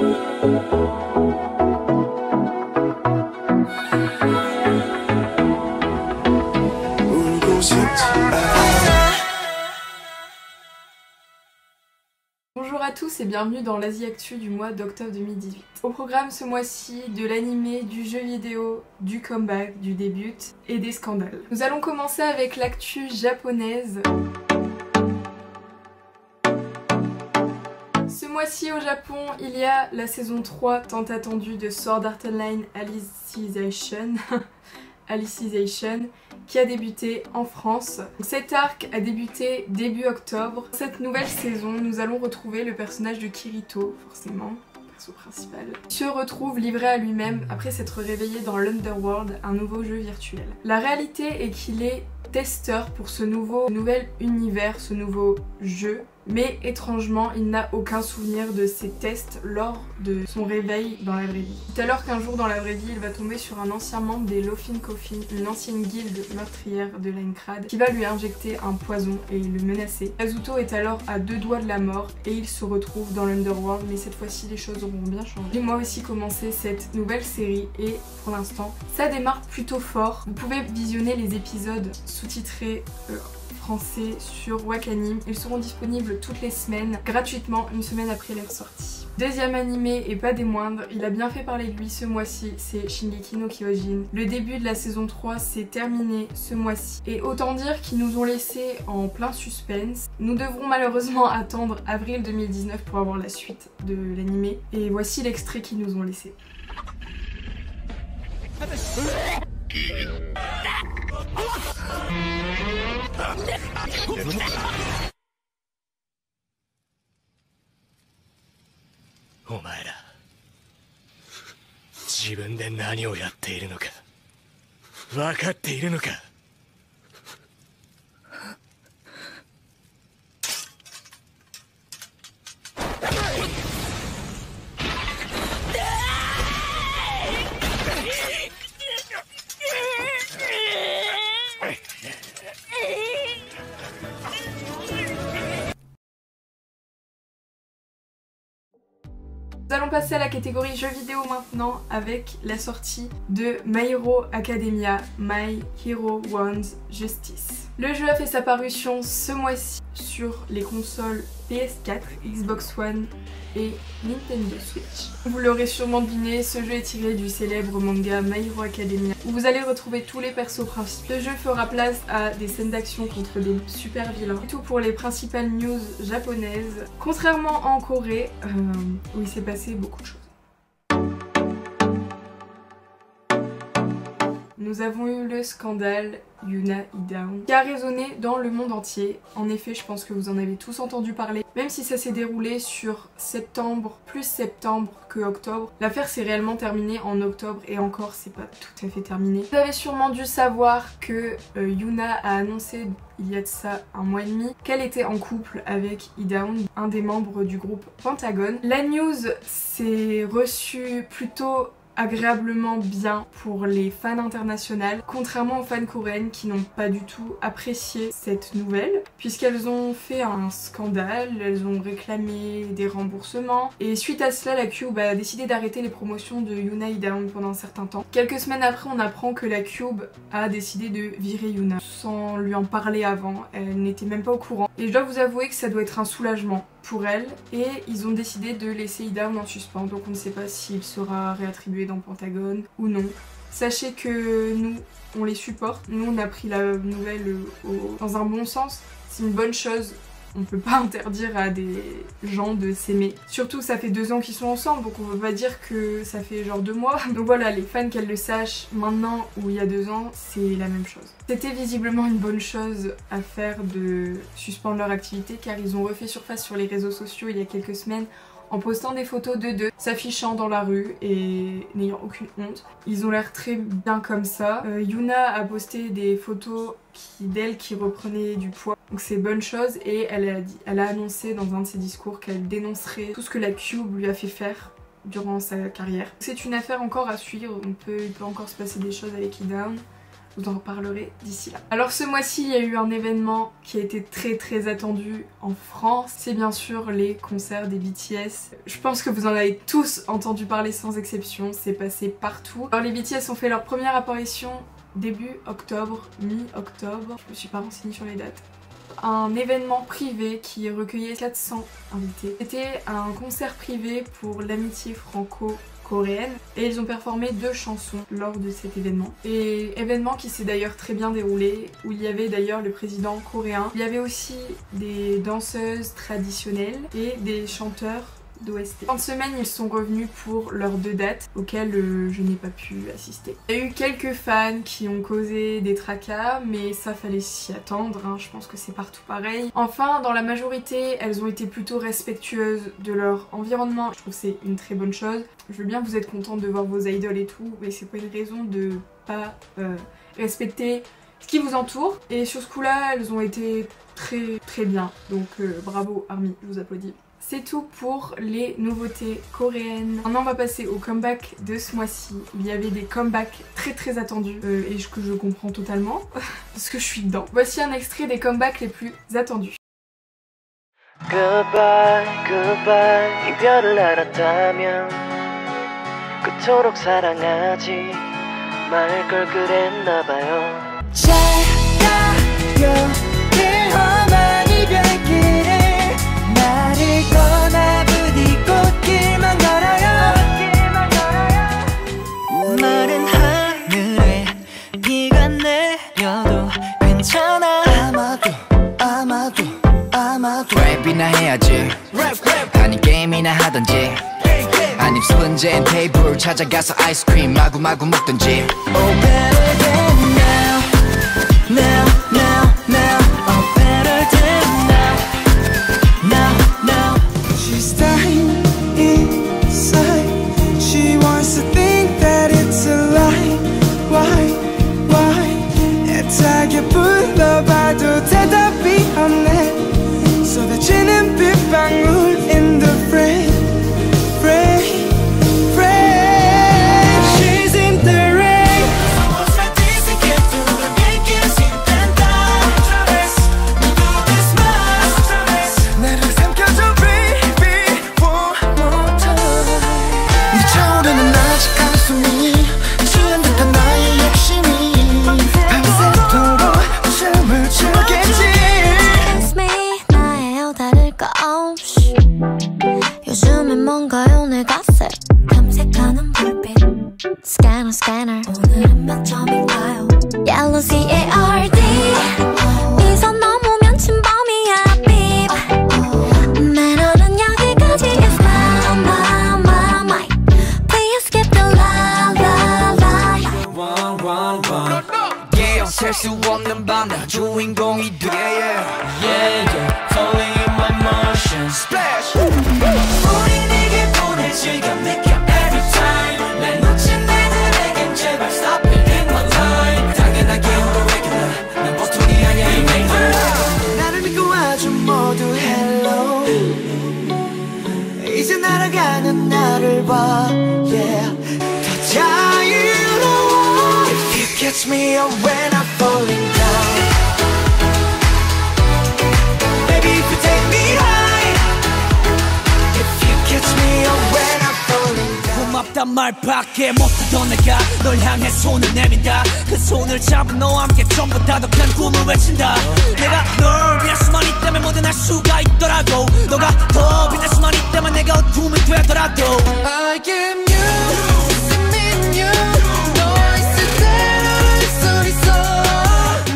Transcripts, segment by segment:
Bonjour à tous et bienvenue dans l'Asie Actu du mois d'octobre 2018. Au programme ce mois-ci, de l'animé, du jeu vidéo, du comeback, du début et des scandales. Nous allons commencer avec l'actu japonaise. Ce mois-ci au Japon, il y a la saison 3 tant attendue de Sword Art Online Alicization qui a débuté en France. Cet arc a débuté début octobre. Cette nouvelle saison, nous allons retrouver le personnage de Kirito, forcément, perso principal, qui se retrouve livré à lui-même après s'être réveillé dans l'Underworld, un nouveau jeu virtuel. La réalité est qu'il est testeur pour ce nouvel univers, ce nouveau jeu, mais étrangement il n'a aucun souvenir de ses tests lors de son réveil dans la vraie vie. Tout à l'heure qu'un jour dans la vraie vie il va tomber sur un ancien membre des Lofin Coffin, une ancienne guilde meurtrière de Linecrad, qui va lui injecter un poison et le menacer. Kazuto est alors à 2 doigts de la mort et il se retrouve dans l'Underworld, mais cette fois-ci les choses auront bien changé. J'ai moi aussi commencé cette nouvelle série et pour l'instant ça démarre plutôt fort. Vous pouvez visionner les épisodes sous-titrés français sur Wakanim. Ils seront disponibles toutes les semaines, gratuitement, une semaine après leur sortie. Deuxième animé et pas des moindres, il a bien fait parler de lui ce mois-ci, c'est Shingeki no Kyojin. Le début de la saison 3 s'est terminé ce mois-ci et autant dire qu'ils nous ont laissé en plein suspense. Nous devrons malheureusement attendre avril 2019 pour avoir la suite de l'animé et voici l'extrait qu'ils nous ont laissé. お前ら自分で何をやっているのか分かっているのか。Nous allons passer à la catégorie jeux vidéo maintenant avec la sortie de My Hero Academia, My Hero One's Justice. Le jeu a fait sa parution ce mois-ci sur les consoles PS4, Xbox One et Nintendo Switch. Vous l'aurez sûrement deviné, ce jeu est tiré du célèbre manga My Hero Academia où vous allez retrouver tous les persos principaux. Le jeu fera place à des scènes d'action contre des super vilains. Tout pour les principales news japonaises. Contrairement en Corée, où il s'est passé beaucoup de choses. Nous avons eu le scandale Yuna Idown qui a résonné dans le monde entier. En effet, je pense que vous en avez tous entendu parler. Même si ça s'est déroulé sur septembre, plus septembre que octobre, l'affaire s'est réellement terminée en octobre et encore c'est pas tout à fait terminé. Vous avez sûrement dû savoir que Yuna a annoncé il y a de ça un mois et demi qu'elle était en couple avec Idown, un des membres du groupe Pentagon. La news s'est reçue plutôt agréablement bien pour les fans internationaux, contrairement aux fans coréennes qui n'ont pas du tout apprécié cette nouvelle, puisqu'elles ont fait un scandale, elles ont réclamé des remboursements, et suite à cela, la Cube a décidé d'arrêter les promotions de Yuna Idown pendant un certain temps. Quelques semaines après, on apprend que la Cube a décidé de virer Yuna, sans lui en parler avant, elle n'était même pas au courant. Et je dois vous avouer que ça doit être un soulagement pour elle, et ils ont décidé de laisser Idown en suspens, donc on ne sait pas s'il sera réattribué dans Pentagon ou non. Sachez que nous, on les supporte, nous on a pris la nouvelle dans un bon sens, c'est une bonne chose. On peut pas interdire à des gens de s'aimer. Surtout ça fait 2 ans qu'ils sont ensemble, donc on peut pas dire que ça fait genre 2 mois. Donc voilà, les fans qu'elles le sachent maintenant ou il y a 2 ans, c'est la même chose. C'était visiblement une bonne chose à faire de suspendre leur activité car ils ont refait surface sur les réseaux sociaux il y a quelques semaines en postant des photos d'eux deux, s'affichant dans la rue et n'ayant aucune honte. Ils ont l'air très bien comme ça. Yuna a posté des photos d'elle qui reprenait du poids, donc c'est bonne chose, et elle a annoncé dans un de ses discours qu'elle dénoncerait tout ce que la Cube lui a fait faire durant sa carrière. C'est une affaire encore à suivre, il peut encore se passer des choses avec Idown. je vous en reparlerai d'ici là. Alors ce mois-ci, il y a eu un événement qui a été très attendu en France. C'est bien sûr les concerts des BTS. Je pense que vous en avez tous entendu parler sans exception, c'est passé partout. Alors les BTS ont fait leur première apparition début octobre, mi-octobre. Je me suis pas renseignée sur les dates. Un événement privé qui recueillait 400 invités. C'était un concert privé pour l'amitié franco-coréenne et ils ont performé 2 chansons lors de cet événement. Et événement qui s'est d'ailleurs très bien déroulé, où il y avait d'ailleurs le président coréen. Il y avait aussi des danseuses traditionnelles et des chanteurs d'OST. En semaine, ils sont revenus pour leurs 2 dates auxquelles je n'ai pas pu assister. Il y a eu quelques fans qui ont causé des tracas, mais ça fallait s'y attendre, hein. Je pense que c'est partout pareil. Enfin, dans la majorité, elles ont été plutôt respectueuses de leur environnement. Je trouve que c'est une très bonne chose. Je veux bien que vous êtes contente de voir vos idoles et tout, mais c'est pas une raison de pas respecter ce qui vous entoure. Et sur ce coup-là, elles ont été très bien. Donc bravo ARMY, je vous applaudis. C'est tout pour les nouveautés coréennes. Maintenant on va passer au comeback de ce mois-ci. Il y avait des comebacks très attendus et que je comprends totalement parce que je suis dedans. Voici un extrait des comebacks les plus attendus. Goodbye, goodbye. 이별을 알았다면 그토록 사랑하지 말 걸 그랬나 봐요. 잘가요 늘 험한 이별길을 나를 떠나 부디 꽃길만 걸어요. 마른 하늘에 비가 내려도 괜찮아. 아마도 랩이나 해야지. 아니 게임이나 하던지 아님 스펀지앤 테이블 찾아가서 아이스크림 마구마구 먹던지. Oh better than now. Oh better than now. She's dying inside. She wants to think that it's a lie. Why? 애타게 불러봐도 대답이 없네. 쏟아지는 빗방울 in the rain. She's in the rain. Somos felices que tú lo que sin tentar. Otra vez, no dudes más. Otra vez, 나를 삼켜줘 baby one more time. 네 차오르는 아직 가슴이 추운 듯한 나의 욕심이 밤새도록 춤을 추겠지. 요즘엔 뭔가요 내 갓에 탐색하는 불빛 스캐너 오늘은 몇 점인가요. Yellow CARD 이선 넘으면 침범이야 beep 매너는 여기까지 is my Please skip the la Yeah 셀 수 없는 밤 나 주인공이 돼 Yeah falling in my motions Splash 우리 내게 보낼 시간 느껴 every time 날 놓친 애들에겐 제발 stop it in my time 당연하게 regular 난 보통이 아니야 regular 나를 믿고 와줘 모두 hello 이제 날아가는 나를 봐 Yeah 더 자유로워 If you catch me up when I'm falling down Baby if you take me high Catch me up when I'm falling down 고맙단 말밖에 못하던 내가 널 향해 손을 내민다 그 손을 잡은 너와 함께 전부 다 더 큰 꿈을 외친다 내가 널 위할 수만 있다면 뭐든 할 수가 있더라고 너가 더 빛날 수만 있다면 내가 어둠이 되더라도 I give you mean you 너 있을 때는 소리 써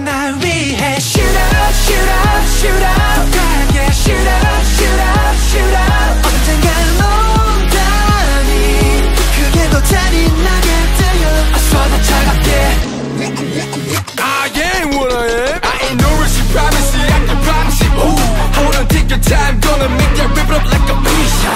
날 위해 shoot up shoot up shoot up 더 강하게 shoot up shoot up shoot up 언젠가 넌다니 그게 더 잔인하게 들려 I swear 더 차갑게 I ain't what I am I ain't no rush you promise I can promise you Ooh, hold on take your time Gonna make that rip it up like a pizza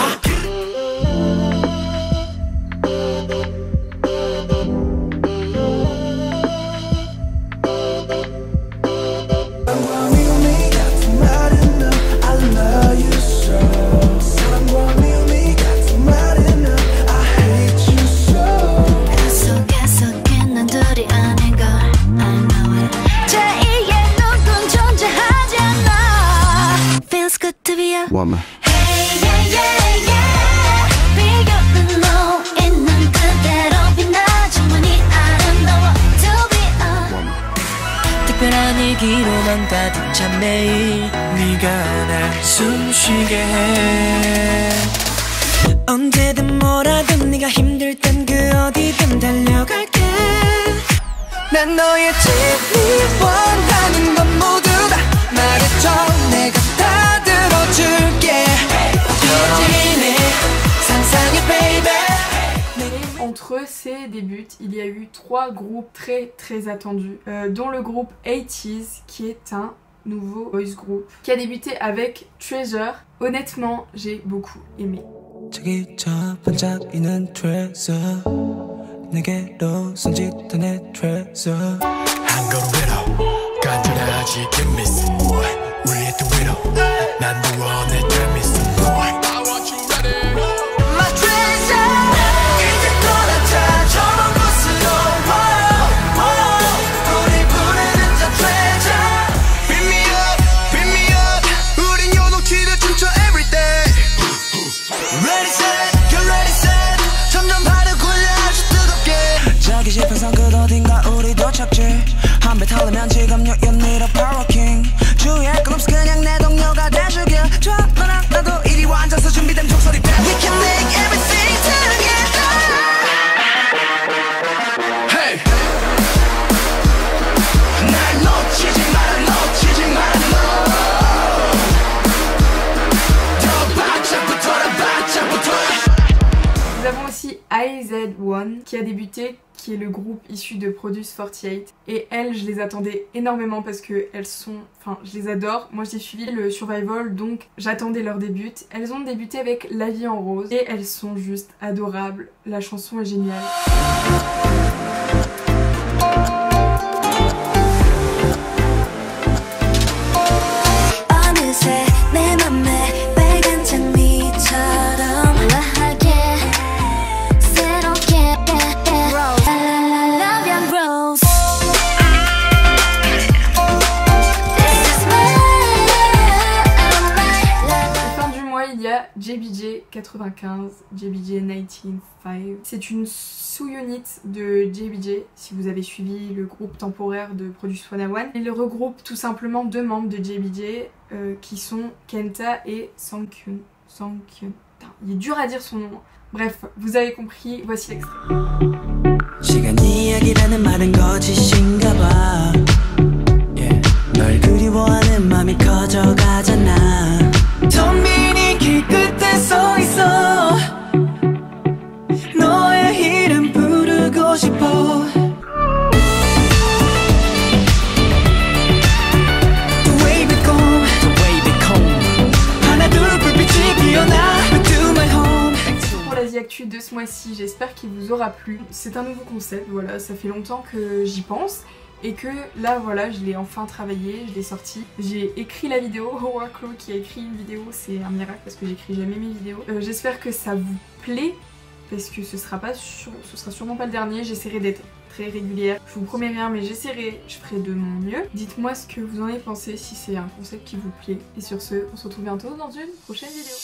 향기로만 가득 찬 매일 네가 날 숨쉬게 해 언제든 뭐라든 네가 힘들 땐 그 어디든 달려갈게 난 너의 진리 원하는 건 모두 다 말해줘 내가 다 들어줄게 지지네 상상해 baby. Entre ces débuts, il y a eu 3 groupes très attendus, dont le groupe 80s qui est un nouveau boys group qui a débuté avec Treasure. Honnêtement, j'ai beaucoup aimé. 저기 저 반짝이는 treasure 내게로 손짓한 내 treasure 한 걸음 위로 간절하지 give me some more 우리의 또 위로 난 더 원해 tell me some more I want you ready My treasure 이제 떠나자 저 먼 곳으로 우리 부르는 저 treasure Pick me up 우린 요동치듯 춤춰 everyday Ready set get ready set 점점 발을 굴려 아주 뜨겁게 저기 지평선 끝 어딘가 우리 도착지 한 배 타려면 지금 you need a power king 주위에 끝없이 그냥 내 동료가 돼주길 저 너랑 나도 이리 와 앉아서 준비된 종소리 밴 We can make everything together Hey 날 놓치지 마라 놓치지 마라 너 더 바짝 붙어라 바짝 붙어라. Nous avons aussi IZ*ONE qui a débuté, qui est le groupe issu de Produce 48. Et elles, je les attendais énormément parce que elles sont... Enfin, je les adore. Moi, j'ai suivi le Survival, donc j'attendais leur début. Elles ont débuté avec La Vie en Rose et elles sont juste adorables. La chanson est géniale. JBJ 95, JBJ 195. C'est une sous-unit de JBJ, si vous avez suivi le groupe temporaire de Produce 101. Il regroupe tout simplement 2 membres de JBJ qui sont Kenta et Sangkyun. Sangkyun. Putain, il est dur à dire son nom. Bref, vous avez compris, voici l'extrait. 널 그리워하는 맘이 커져가잖아 텅빈 길 끝에 서 있어 너의 이름 부르고 싶어 The way we go 하나 둘 불빛이 피어나 to my home. Pour l'Asie Actu de ce mois-ci, j'espère qu'il vous aura plu. C'est un nouveau concept, voilà, ça fait longtemps que j'y pense. Et que là voilà, je l'ai enfin travaillé, je l'ai sorti. J'ai écrit la vidéo, Howard Crow qui a écrit une vidéo, c'est un miracle parce que j'écris jamais mes vidéos. J'espère que ça vous plaît, parce que ce sera sûrement pas le dernier, j'essaierai d'être très régulière. Je vous promets rien mais j'essaierai, je ferai de mon mieux. Dites-moi ce que vous en avez pensé, si c'est un concept qui vous plaît. Et sur ce, on se retrouve bientôt dans une prochaine vidéo.